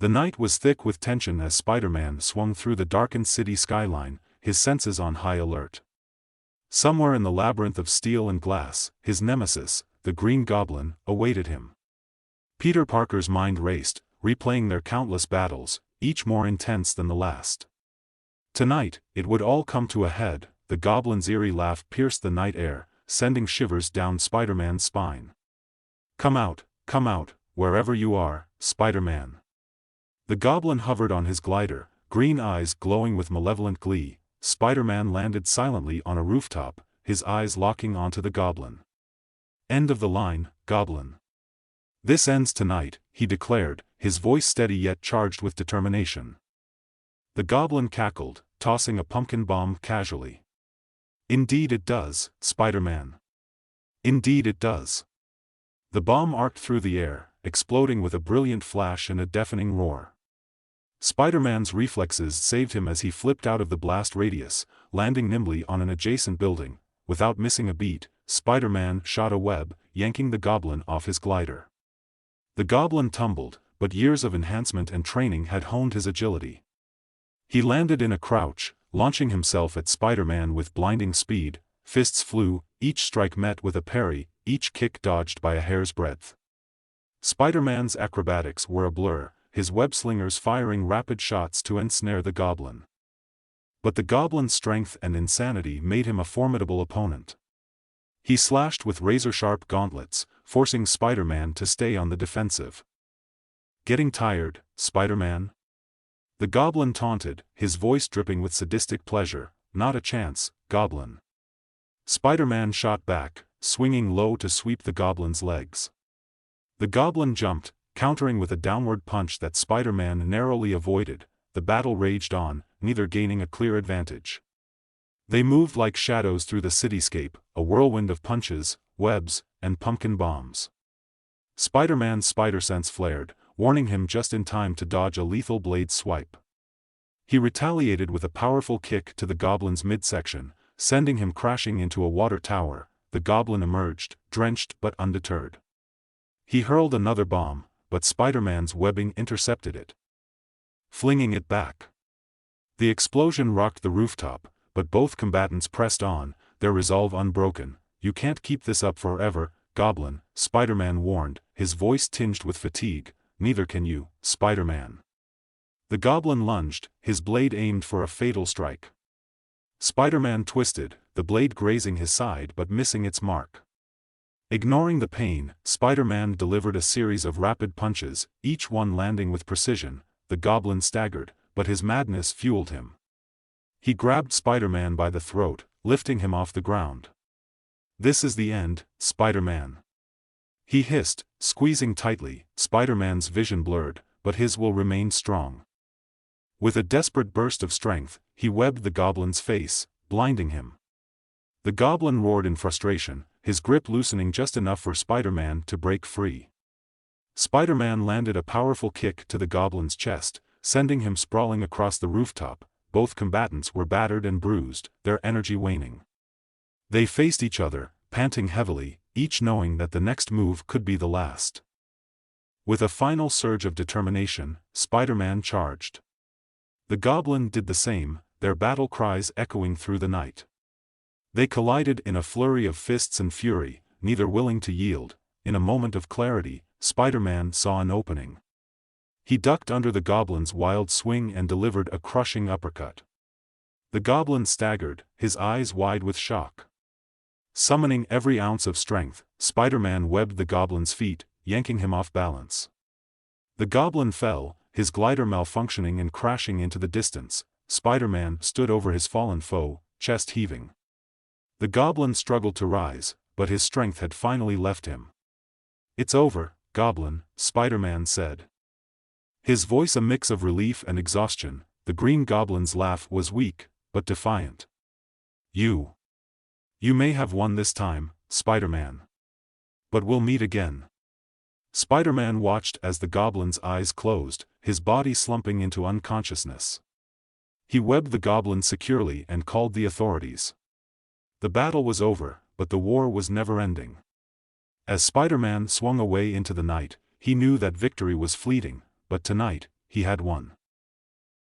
The night was thick with tension as Spider-Man swung through the darkened city skyline, his senses on high alert. Somewhere in the labyrinth of steel and glass, his nemesis, the Green Goblin, awaited him. Peter Parker's mind raced, replaying their countless battles, each more intense than the last. Tonight, it would all come to a head. The Goblin's eerie laugh pierced the night air, sending shivers down Spider-Man's spine. Come out, wherever you are, Spider-Man." The Goblin hovered on his glider, green eyes glowing with malevolent glee. Spider-Man landed silently on a rooftop, his eyes locking onto the Goblin. "End of the line, Goblin. This ends tonight," he declared, his voice steady yet charged with determination. The Goblin cackled, tossing a pumpkin bomb casually. "Indeed it does, Spider-Man. Indeed it does." The bomb arced through the air, exploding with a brilliant flash and a deafening roar. Spider-Man's reflexes saved him as he flipped out of the blast radius, landing nimbly on an adjacent building. Without missing a beat, Spider-Man shot a web, yanking the Goblin off his glider. The Goblin tumbled, but years of enhancement and training had honed his agility. He landed in a crouch, launching himself at Spider-Man with blinding speed. Fists flew, each strike met with a parry, each kick dodged by a hair's breadth. Spider-Man's acrobatics were a blur, his web-slingers firing rapid shots to ensnare the Goblin. But the Goblin's strength and insanity made him a formidable opponent. He slashed with razor-sharp gauntlets, forcing Spider-Man to stay on the defensive. "Getting tired, Spider-Man?" The Goblin taunted, his voice dripping with sadistic pleasure. "Not a chance, Goblin." Spider-Man shot back, swinging low to sweep the Goblin's legs. The Goblin jumped, countering with a downward punch that Spider-Man narrowly avoided. The battle raged on, neither gaining a clear advantage. They moved like shadows through the cityscape, a whirlwind of punches, webs, and pumpkin bombs. Spider-Man's spider sense flared, warning him just in time to dodge a lethal blade swipe. He retaliated with a powerful kick to the Goblin's midsection, sending him crashing into a water tower. The Goblin emerged, drenched but undeterred. He hurled another bomb, but Spider-Man's webbing intercepted it, flinging it back. The explosion rocked the rooftop, but both combatants pressed on, their resolve unbroken. "You can't keep this up forever, Goblin," Spider-Man warned, his voice tinged with fatigue. "Neither can you, Spider-Man." The Goblin lunged, his blade aimed for a fatal strike. Spider-Man twisted, the blade grazing his side but missing its mark. Ignoring the pain, Spider-Man delivered a series of rapid punches, each one landing with precision. The Goblin staggered, but his madness fueled him. He grabbed Spider-Man by the throat, lifting him off the ground. "This is the end, Spider-Man," he hissed, squeezing tightly. Spider-Man's vision blurred, but his will remained strong. With a desperate burst of strength, he webbed the Goblin's face, blinding him. The Goblin roared in frustration, his grip loosening just enough for Spider-Man to break free. Spider-Man landed a powerful kick to the Goblin's chest, sending him sprawling across the rooftop. Both combatants were battered and bruised, their energy waning. They faced each other, panting heavily, each knowing that the next move could be the last. With a final surge of determination, Spider-Man charged. The Goblin did the same, their battle cries echoing through the night. They collided in a flurry of fists and fury, neither willing to yield. In a moment of clarity, Spider-Man saw an opening. He ducked under the Goblin's wild swing and delivered a crushing uppercut. The Goblin staggered, his eyes wide with shock. Summoning every ounce of strength, Spider-Man webbed the Goblin's feet, yanking him off balance. The Goblin fell, his glider malfunctioning and crashing into the distance. Spider-Man stood over his fallen foe, chest heaving. The Goblin struggled to rise, but his strength had finally left him. "It's over, Goblin," Spider-Man said, his voice a mix of relief and exhaustion. The Green Goblin's laugh was weak, but defiant. You may have won this time, Spider-Man. But we'll meet again." Spider-Man watched as the Goblin's eyes closed, his body slumping into unconsciousness. He webbed the Goblin securely and called the authorities. The battle was over, but the war was never ending. As Spider-Man swung away into the night, he knew that victory was fleeting, but tonight, he had won.